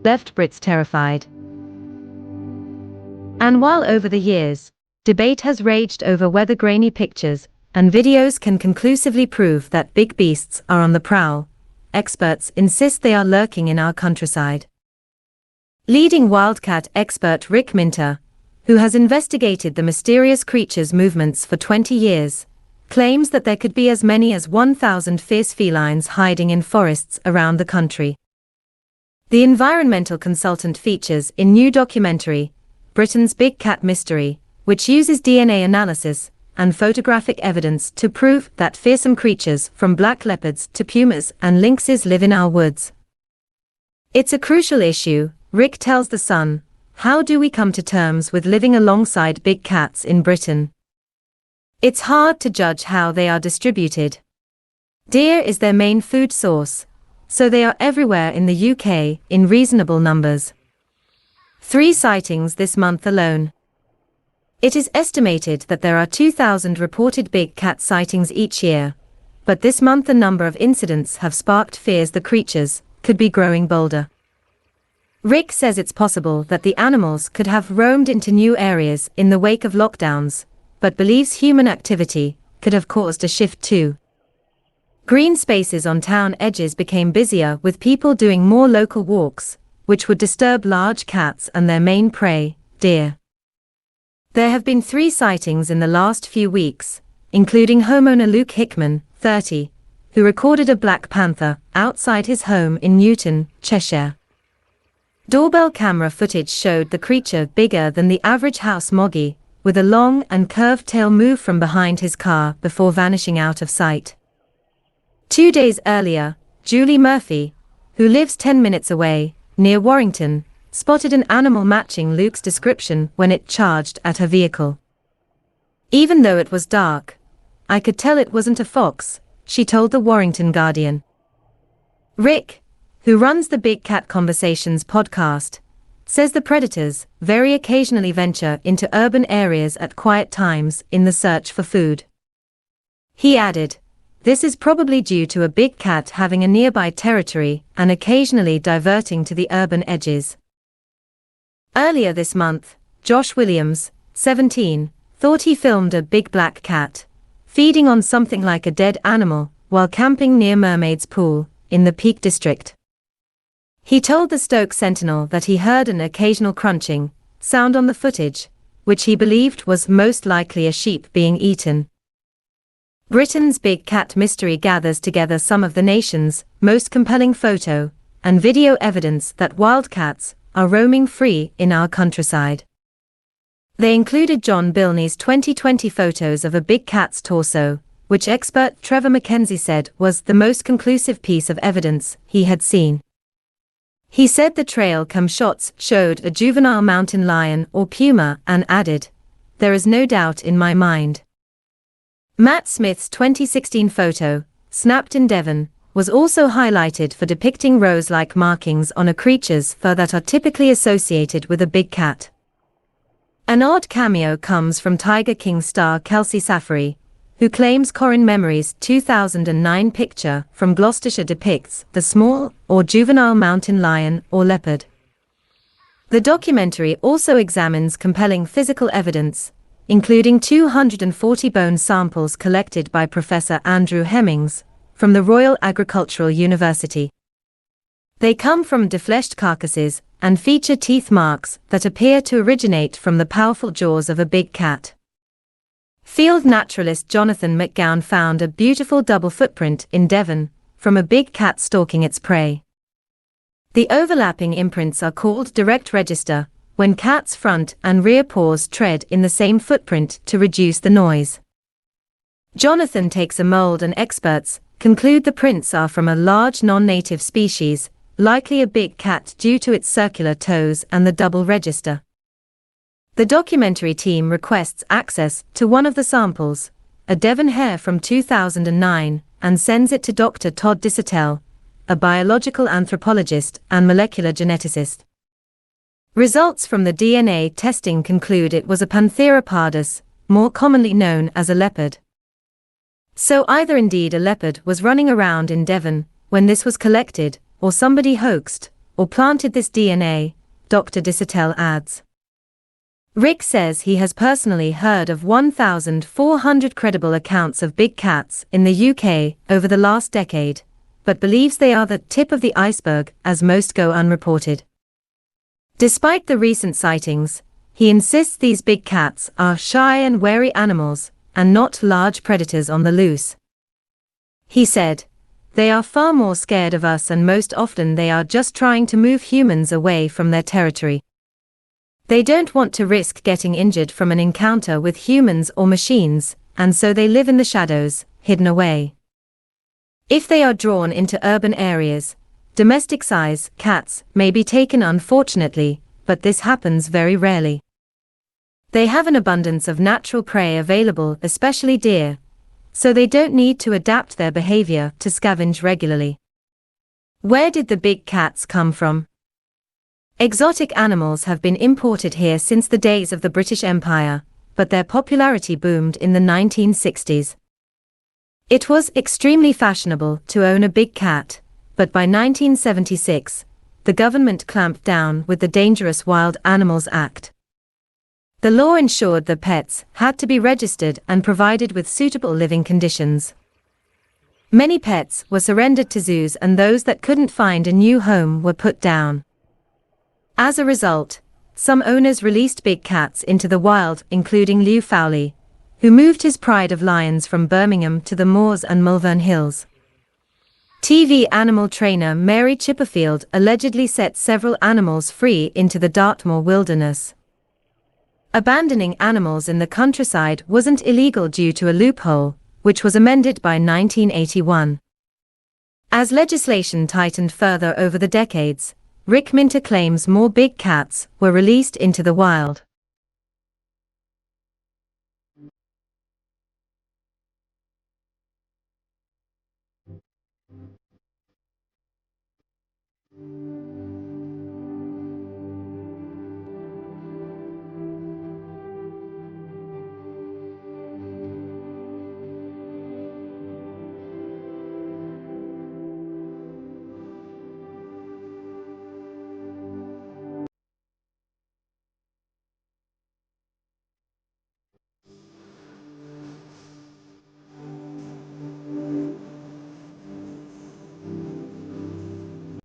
left Brits terrified. And while over the years, debate has raged over whether grainy pictures and videos can conclusively prove that big beasts are on the prowl, experts insist they are lurking in our countryside. Leading wildcat expert Rick Minter, who has investigated the mysterious creature's movements for 20 years, claims that there could be as many as 1,000 fierce felines hiding in forests around the country. The environmental consultant features in new documentary, Britain's Big Cat Mystery, which uses DNA analysis and photographic evidence to prove that fearsome creatures from black leopards to pumas and lynxes live in our woods. It's a crucial issue, Rick tells The Sun. How do we come to terms with living alongside big cats in Britain? It's hard to judge how they are distributed. Deer is their main food source, so they are everywhere in the UK in reasonable numbers. 3 sightings this month alone. It is estimated that there are 2,000 reported big cat sightings each year, but this month the number of incidents have sparked fears the creatures could be growing bolder. Rick says it's possible that the animals could have roamed into new areas in the wake of lockdowns, but believes human activity could have caused a shift too. Green spaces on town edges became busier with people doing more local walks, which would disturb large cats and their main prey, deer. There have been 3 sightings in the last few weeks, including homeowner Luke Hickman, 30, who recorded a black panther outside his home in Newton, Cheshire. Doorbell camera footage showed the creature bigger than the average house moggy, with a long and curved tail move from behind his car before vanishing out of sight. 2 days earlier, Julie Murphy, who lives 10 minutes away, near Warrington, spotted an animal matching Luke's description when it charged at her vehicle. Even though it was dark, I could tell it wasn't a fox, she told the Warrington Guardian. Rick, who runs the Big Cat Conversations podcast, says the predators very occasionally venture into urban areas at quiet times in the search for food. He added, this is probably due to a big cat having a nearby territory and occasionally diverting to the urban edges. Earlier this month, Josh Williams, 17, thought he filmed a big black cat feeding on something like a dead animal while camping near Mermaid's Pool in the Peak District. He told the Stoke Sentinel that he heard an occasional crunching sound on the footage, which he believed was most likely a sheep being eaten. Britain's Big Cat Mystery gathers together some of the nation's most compelling photo and video evidence that wildcats are roaming free in our countryside. They included John Bilney's 2020 photos of a big cat's torso, which expert Trevor Mackenzie said was the most conclusive piece of evidence he had seen. He said the trail cam shots showed a juvenile mountain lion or puma and added, there is no doubt in my mind. Matt Smith's 2016 photo, snapped in Devon, was also highlighted for depicting rose-like markings on a creature's fur that are typically associated with a big cat. An odd cameo comes from Tiger King star Kelsey Safari, who claims Corin Memory's 2009 picture from Gloucestershire depicts the small or juvenile mountain lion or leopard. The documentary also examines compelling physical evidence, including 240 bone samples collected by Professor Andrew Hemmings from the Royal Agricultural University. They come from defleshed carcasses and feature teeth marks that appear to originate from the powerful jaws of a big cat. Field naturalist Jonathan McGowan found a beautiful double footprint in Devon from a big cat stalking its prey. The overlapping imprints are called direct register, when cats' front and rear paws tread in the same footprint to reduce the noise. Jonathan takes a mold and experts conclude the prints are from a large non-native species, likely a big cat due to its circular toes and the double register. The documentary team requests access to one of the samples, a Devon hare from 2009, and sends it to Dr. Todd Disotell, a biological anthropologist and molecular geneticist. Results from the DNA testing conclude it was a Panthera pardus, more commonly known as a leopard. So either indeed a leopard was running around in Devon when this was collected, or somebody hoaxed or planted this DNA, Dr. Disotell adds. Rick says he has personally heard of 1,400 credible accounts of big cats in the UK over the last decade, but believes they are the tip of the iceberg as most go unreported. Despite the recent sightings, he insists these big cats are shy and wary animals, and not large predators on the loose. He said, "They are far more scared of us, and most often they are just trying to move humans away from their territory. They don't want to risk getting injured from an encounter with humans or machines, and so they live in the shadows, hidden away. If they are drawn into urban areas, domestic-size cats may be taken, unfortunately, but this happens very rarely. They have an abundance of natural prey available, especially deer, so they don't need to adapt their behavior to scavenge regularly." Where did the big cats come from? Exotic animals have been imported here since the days of the British Empire, but their popularity boomed in the 1960s. It was extremely fashionable to own a big cat, but by 1976, the government clamped down with the Dangerous Wild Animals Act. The law ensured the pets had to be registered and provided with suitable living conditions. Many pets were surrendered to zoos, and those that couldn't find a new home were put down. As a result, some owners released big cats into the wild, including Lew Fowley, who moved his pride of lions from Birmingham to the moors and Malvern Hills. TV animal trainer Mary Chipperfield allegedly set several animals free into the Dartmoor wilderness. Abandoning animals in the countryside wasn't illegal due to a loophole, which was amended by 1981. As legislation tightened further over the decades, Rick Minter claims more big cats were released into the wild.